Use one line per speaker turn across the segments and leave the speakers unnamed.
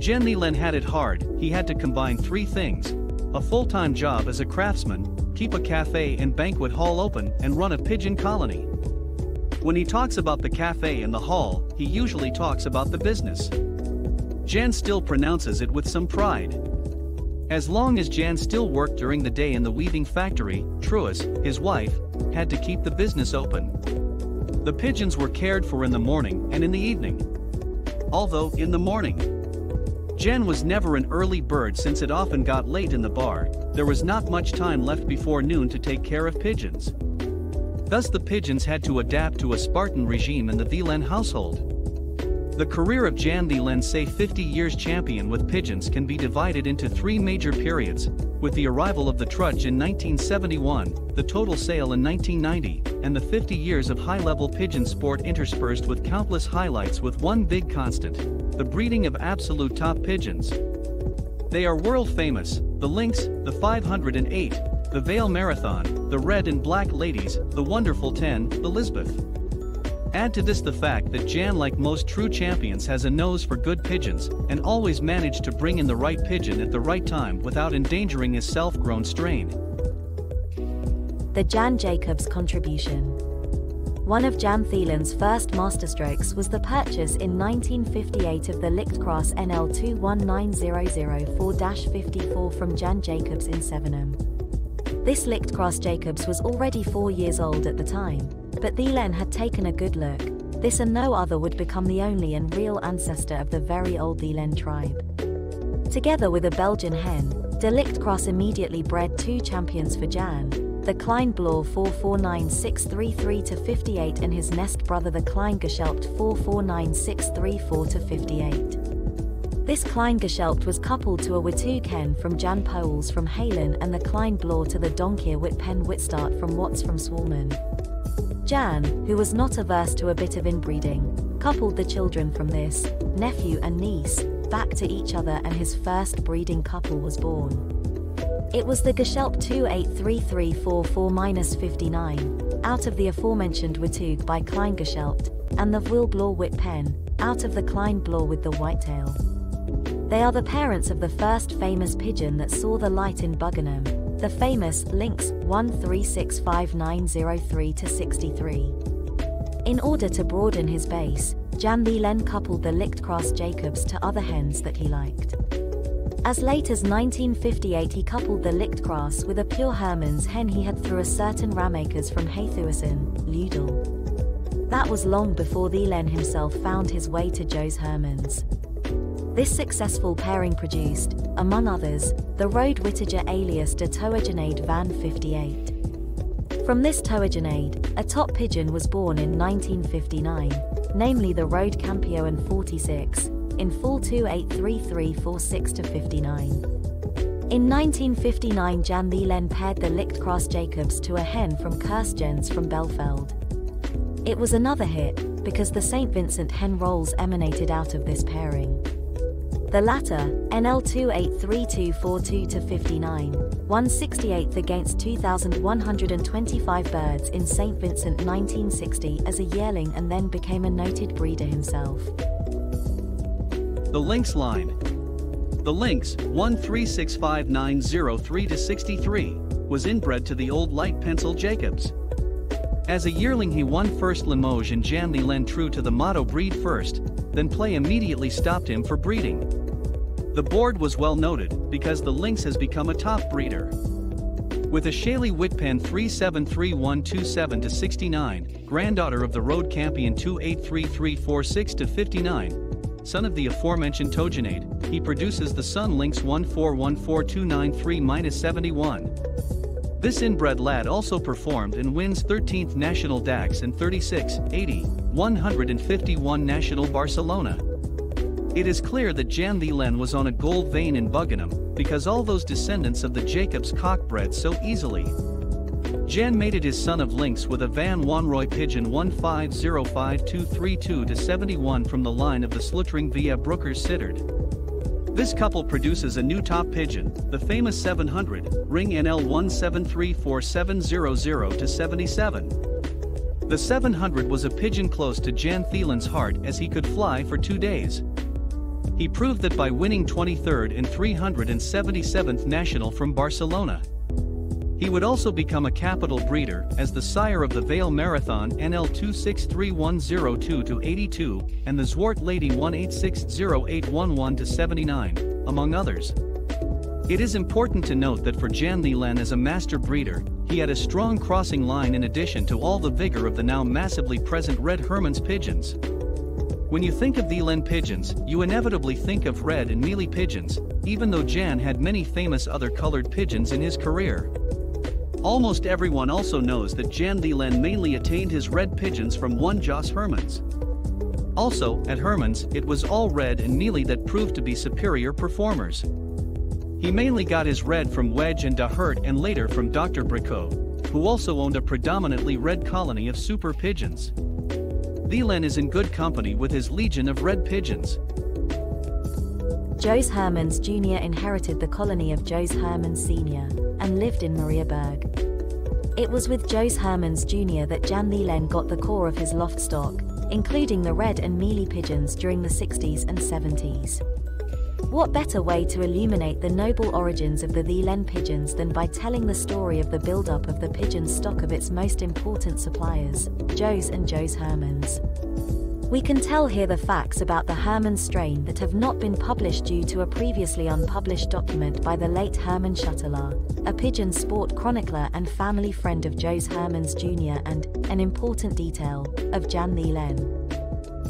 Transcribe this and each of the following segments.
Jan Thelin had it hard. He had to combine three things: a full-time job as a craftsman, keep a cafe and banquet hall open, and run a pigeon colony. When he talks about the cafe and the hall, he usually talks about the business. Jan still pronounces it with some pride. As long as Jan still worked during the day in the weaving factory, Truus, his wife, had to keep the business open. The pigeons were cared for in the morning and in the evening. Although, in the morning, Jan was never an early bird since it often got late in the bar. There was not much time left before noon to take care of pigeons. Thus the pigeons had to adapt to a Spartan regime in the Thelin household. The career of Jan Thelin, say 50 years champion with pigeons, can be divided into three major periods, with the arrival of the trudge in 1971, the total sale in 1990, and the 50 years of high-level pigeon sport interspersed with countless highlights, with one big constant: the breeding of absolute top pigeons. They are world-famous: the Lynx, the 508, the Vale Marathon, the Red and Black Ladies, the Wonderful 10, the Lisbeth. Add to this the fact that Jan, like most true champions, has a nose for good pigeons, and always managed to bring in the right pigeon at the right time without endangering his self-grown strain.
The Jan Jacobs contribution. One of Jan Thelin's first masterstrokes was the purchase in 1958 of the Lichtcross NL 219004-54 from Jan Jacobs in Sevenham. This Lichtcross Jacobs was already 4 years old at the time, but Thelin had taken a good look. This and no other would become the only and real ancestor of the very old Thelin tribe. Together with a Belgian hen, de Lichtcross immediately bred two champions for Jan: the Klein Blauw 449633-58 and his nest brother the Klein Geschelpt 449634-58. This Klein Geschelpt was coupled to a Wittoog hen from Jan Poels from Halen and the Klein Blauw to the Donkier Witpen Witstart from Watts from Swalman. Jan, who was not averse to a bit of inbreeding, coupled the children from this, nephew and niece, back to each other, and his first breeding couple was born. It was the Geschelpt 283344-59, out of the aforementioned Wittoog by Klein Geschelpt, and the Vale Blauw Witpen, out of the Klein Blauw with the whitetail. They are the parents of the first famous pigeon that saw the light in Buckingham, the famous Lynx 1365903-63. In order to broaden his base, Jan Thelin coupled the Lichtcross Jacobs to other hens that he liked. As late as 1958 he coupled the Lichtcross with a pure Hermans hen he had through a certain ramakers from Haythuisen, Ludel. That was long before Thelin himself found his way to Joe's Hermans. This successful pairing produced, among others, the Rode Whittager alias de Toegenade van 58. From this Toegenade, a top pigeon was born in 1959, namely the Rode Campion 46, in full 283346-59. In 1959 Jan Thelin paired the Lichtcross Jacobs to a hen from Kirstjens from Belfeld. It was another hit, because the St. Vincent hen rolls emanated out of this pairing. The latter, NL 283242-59, won 68th against 2,125 birds in St. Vincent 1960 as a yearling and then became a noted breeder himself.
The Lynx line. The Lynx 1365903-63 was inbred to the old light pencil Jacobs. As a yearling he won first Limoges, and Jan Thelin, true to the motto breed first, then play, immediately stopped him for breeding. The board was well noted, because the Lynx has become a top breeder. With a Shaley Witpen 373127-69, granddaughter of the Rode Campion 283346-59, son of the aforementioned Toegenade, he produces the Sun Lynx 1414293-71. This inbred lad also performed and wins 13th National Dax and 36, 80, 151 National Barcelona. It is clear that Jan Thelin was on a gold vein in Buckingham, because all those descendants of the Jacobs cockbred so easily. Jan mated his son of Lynx with a Van Wanrooy pigeon 1505232-71 from the line of the Sluttering via Brookers Sittard. This couple produces a new top pigeon, the famous 700, ring NL 1734700-77. The 700 was a pigeon close to Jan Thelin's heart, as he could fly for 2 days. He proved that by winning 23rd and 377th National from Barcelona. He would also become a capital breeder as the sire of the Vale Marathon NL 263102-82 and the Zwart Lady 1860-811-79, among others. It is important to note that for Jan Thelin as a master breeder, he had a strong crossing line in addition to all the vigor of the now massively present red Hermann's pigeons. When you think of Thelin pigeons, you inevitably think of red and mealy pigeons, even though Jan had many famous other colored pigeons in his career. Almost everyone also knows that Jan Thelin mainly attained his red pigeons from one Jos Hermans. Also, at Hermans, it was all red and mealy that proved to be superior performers. He mainly got his red from Wedge and De Hert and later from Dr. Bricot, who also owned a predominantly red colony of super pigeons. Thelin is in good company with his legion of red pigeons.
Jos Hermans Jr. inherited the colony of Jos Hermans Sr. and lived in Mariaberg. It was with Jos Hermans Jr. that Jan Thelin got the core of his loft stock, including the red and mealy pigeons during the 60s and 70s. What better way to illuminate the noble origins of the Thelin pigeons than by telling the story of the build-up of the pigeon stock of its most important suppliers, Jos and Jos Hermans. We can tell here the facts about the Hermans strain that have not been published due to a previously unpublished document by the late Herman Schuttelaar, a pigeon sport chronicler and family friend of Jos Hermans Jr. and, an important detail, of Jan Thelin.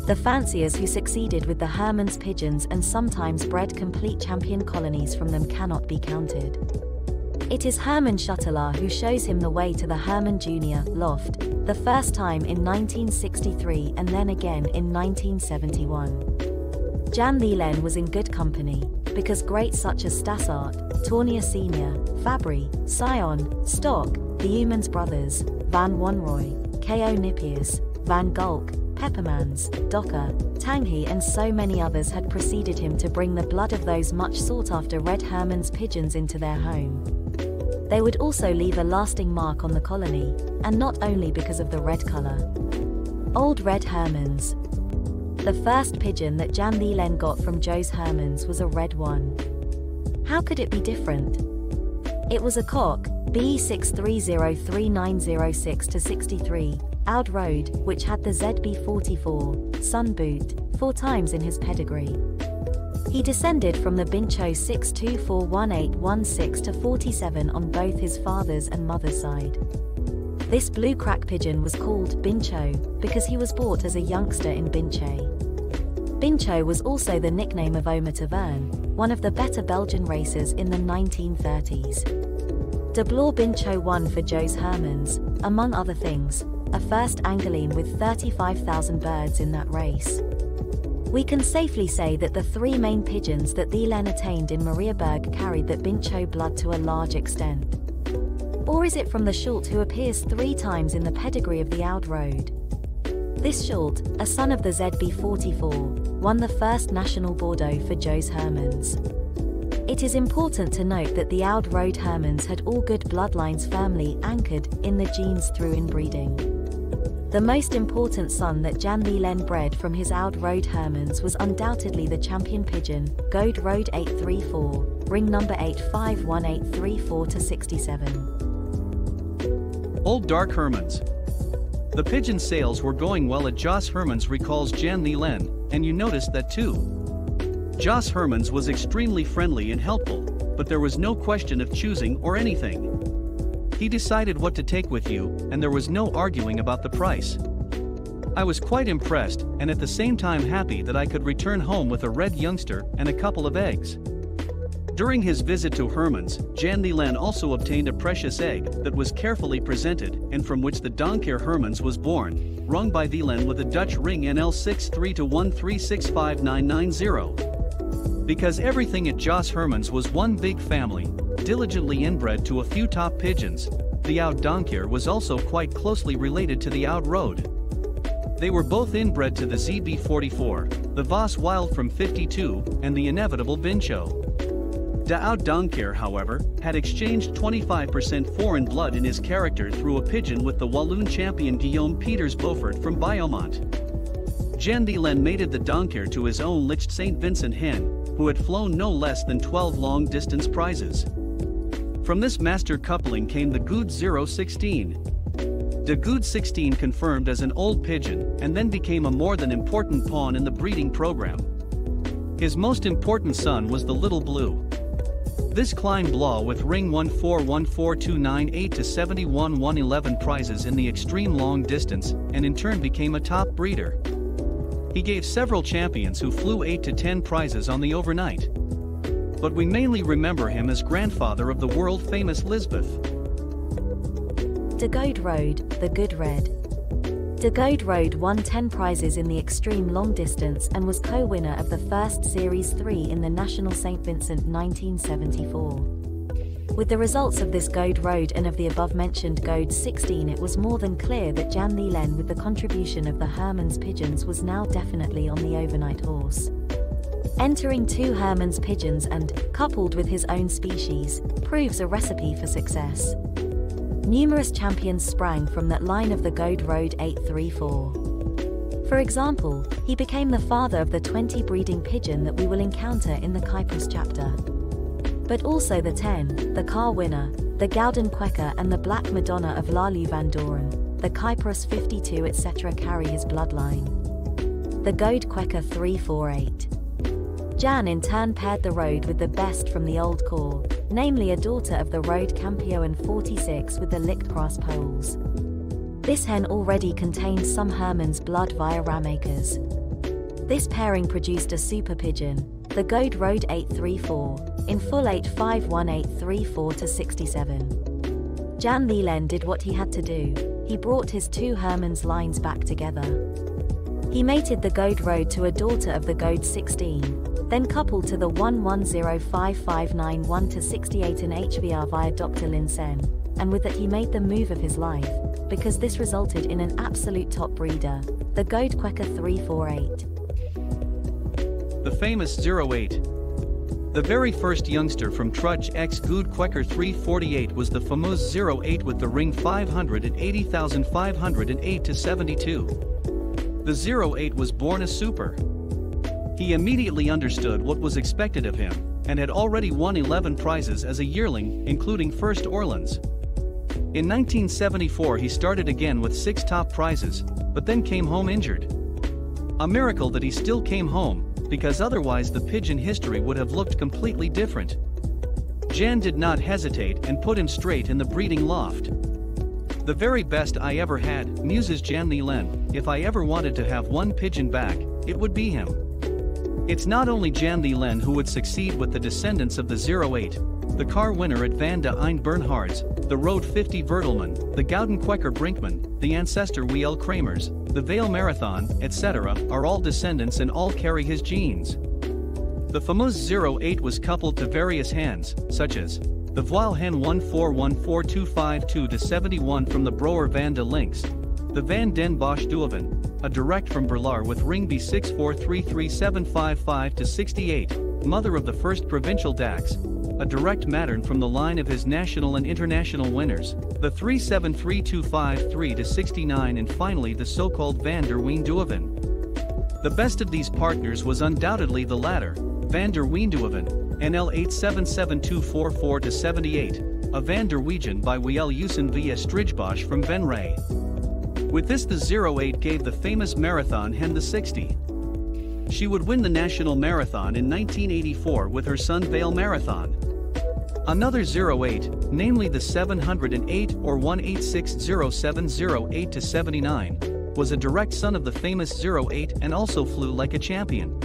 The fanciers who succeeded with the Hermans pigeons and sometimes bred complete champion colonies from them cannot be counted. It is Herman Schuttelaar who shows him the way to the Herman Jr. loft, the first time in 1963 and then again in 1971. Jan Thelin was in good company, because greats such as Stassart, Tournier Sr., Fabry, Sion, Stock, the Umans brothers, Van Wanrooy, K.O. Nippius, Van Gulk, Peppermans, Docker, Tanghe and so many others had preceded him to bring the blood of those much sought-after red Hermans pigeons into their home. They would also leave a lasting mark on the colony, and not only because of the red color. Old Red Hermans. The first pigeon that Jan Thelin got from Jos Hermans was a red one. How could it be different? It was a cock, BE6303906-63, Oud Road, which had the ZB44, Sun Boot, 4 times in his pedigree. He descended from the Bincho 6241816-47 on both his father's and mother's side. This blue crack pigeon was called Bincho because he was bought as a youngster in Binche. Bincho was also the nickname of Omer Taverne, one of the better Belgian racers in the 1930s. De Bloor Bincho won for Jos Hermans, among other things, a first Angoline with 35,000 birds in that race. We can safely say that the 3 main pigeons that Thelin attained in Mariaberg carried that Bincho blood to a large extent. Or is it from the Schult who appears 3 times in the pedigree of the Oud Road? This Schult, a son of the ZB44, won the first national Bordeaux for Jos Hermans. It is important to note that the Oud Road Hermans had all good bloodlines firmly anchored in the genes through inbreeding. The most important son that Jan Thelin bred from his Oud Road Hermans was undoubtedly the champion pigeon, Goad Road 834, ring number 851834-67.
Old Dark Hermans. The pigeon sales were going well at Jos Hermans, recalls Jan Thelin, and you noticed that too. Jos Hermans was extremely friendly and helpful, but there was no question of choosing or anything. He decided what to take with you, and there was no arguing about the price. I was quite impressed, and at the same time happy that I could return home with a red youngster and a couple of eggs. During his visit to Hermans, Jan Thelin also obtained a precious egg that was carefully presented and from which the Donker Hermans was born, rung by Thelin with a Dutch ring NL 6321365990. Because everything at Jos Hermans was one big family, diligently inbred to a few top pigeons, the Oud Donker was also quite closely related to the Oud Road. They were both inbred to the ZB44, the Vos Wild from 52, and the inevitable Bincho. De Oud Donker, however, had exchanged 25% foreign blood in his character through a pigeon with the Walloon champion Guillaume Peters Beaufort from Biomont. Jan Thelin mated the donker to his own licht St. Vincent hen, who had flown no less than 12 long-distance prizes. From this master coupling came the Good 016. The Good 16 confirmed as an old pigeon and then became a more than important pawn in the breeding program. His most important son was the Little Blue. This Klein Blau with ring 1414298 to 71 won 11 prizes in the extreme long distance and in turn became a top breeder. He gave several champions who flew 8 to 10 prizes on the overnight. But we mainly remember him as grandfather of the world-famous Lisbeth.
De Goede Rood, the Good Red. De Goede Rood won 10 prizes in the extreme long distance and was co-winner of the first Series 3 in the National St. Vincent 1974. With the results of this Goede Rood and of the above-mentioned Goede 16, it was more than clear that Jan Thelin, with the contribution of the Hermann's pigeons, was now definitely on the overnight horse. Entering 2 Hermann's pigeons and, coupled with his own species, proves a recipe for success. Numerous champions sprang from that line of the Goede Rood 834. For example, he became the father of the 20 breeding pigeon that we will encounter in the Cyprus chapter. But also the 10, the car winner, the Gouden Quaker and the Black Madonna of Lalu van Doren, the Cyprus 52 etc. carry his bloodline. The Goede Quaker 348. Jan in turn paired the Road with the best from the old corps, namely a daughter of the Road Campion 46 with the licked cross poles. This hen already contained some Hermann's blood via ramakers. This pairing produced a super pigeon, the Goede Rood 834, in full 851-834 to 67. Jan Thelin did what he had to do. He brought his 2 Hermann's lines back together. He mated the Goede Rood to a daughter of the Goede 16, then coupled to the 1105591 to 68 and HVR via Dr. Lin Sen, and with that he made the move of his life, because this resulted in an absolute top breeder, the Goede Quaker 348.
The famous 08. The very first youngster from Trudge X Goede Quaker 348 was the famous 08 with the ring 580,508 to 72. The 08 was born a super. He immediately understood what was expected of him, and had already won 11 prizes as a yearling, including First Orleans. In 1974 he started again with 6 top prizes, but then came home injured. A miracle that he still came home, because otherwise the pigeon history would have looked completely different. Jan did not hesitate and put him straight in the breeding loft. The very best I ever had, muses Jan Thelin, if I ever wanted to have one pigeon back, it would be him. It's not only Jan Thelin who would succeed with the descendants of the 08, the car winner at Van de Eind Bernhards, the Road 50 Vertelman, the Gouden Quaker Brinkman, the ancestor Wiel Kramers, the Vale Marathon, etc., are all descendants and all carry his genes. The famous 08 was coupled to various hens, such as the Voile hen 1414252 to 71 from the Broer van de Links, the Van den Bosch Duiven, a direct from Berlar with ring B6433755 to 68, mother of the first provincial Dax, a direct mattern from the line of his national and international winners, the 373253 to 69, and finally the so-called Van der Ween Duiven. The best of these partners was undoubtedly the latter, Van der Ween Duiven, NL 877244 to 78, a Van der Weegen by Wiel Usen via Strijbosch from Venray. With this the 08 gave the famous marathon hen the 60. She would win the national marathon in 1984 with her son Vale Marathon. Another 08, namely the 708 or 1860708 to 79, was a direct son of the famous 08 and also flew like a champion.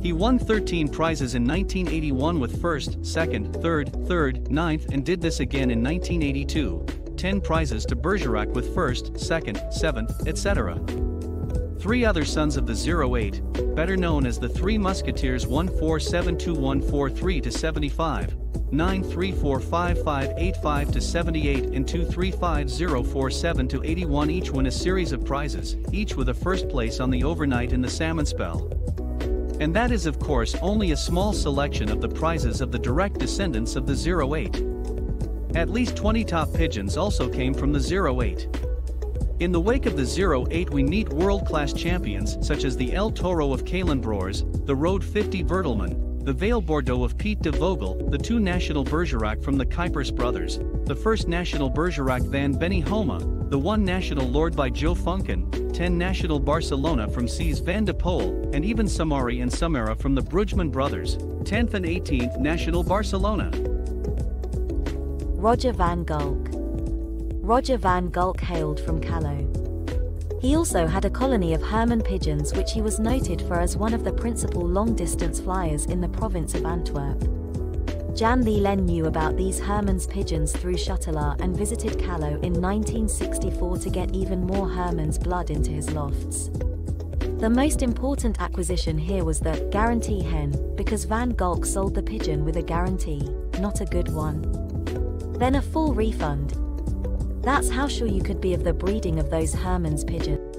He won 13 prizes in 1981 with first, second, third, 9th, and did this again in 1982. 10 prizes to Bergerac with first, second, 7th, etc. 3 other sons of the 08, better known as the 3 Musketeers 1472143 to 75, 9345585 to 78 and 235047 to 81 each win a series of prizes, each with a first place on the overnight in the salmon spell. And that is of course only a small selection of the prizes of the direct descendants of the 08. At least 20 top pigeons also came from the 08. In the wake of the 08 we meet world-class champions such as the El Toro of Kalenbroers, the Road 50 Bertelmann, the Vale Bordeaux of Piet de Vogel, the 2 National Bergerac from the Kuipers brothers, the 1st National Bergerac van Benny Homa, the 1 National Lord by Joe Funken, 10 National Barcelona from Cees van de Poel, and even Samari and Samara from the Brugman brothers, 10th and 18th National Barcelona.
Roger van Gulk. Roger van Gulk hailed from Calais. He also had a colony of Herman pigeons which he was noted for as one of the principal long-distance flyers in the province of Antwerp. Jan Thelin knew about these Herman's pigeons through Schuttelaar and visited Calais in 1964 to get even more Herman's blood into his lofts. The most important acquisition here was the guarantee hen, because Van Gulk sold the pigeon with a guarantee, not a good one. Then a full refund. That's how sure you could be of the breeding of those Herman's pigeons.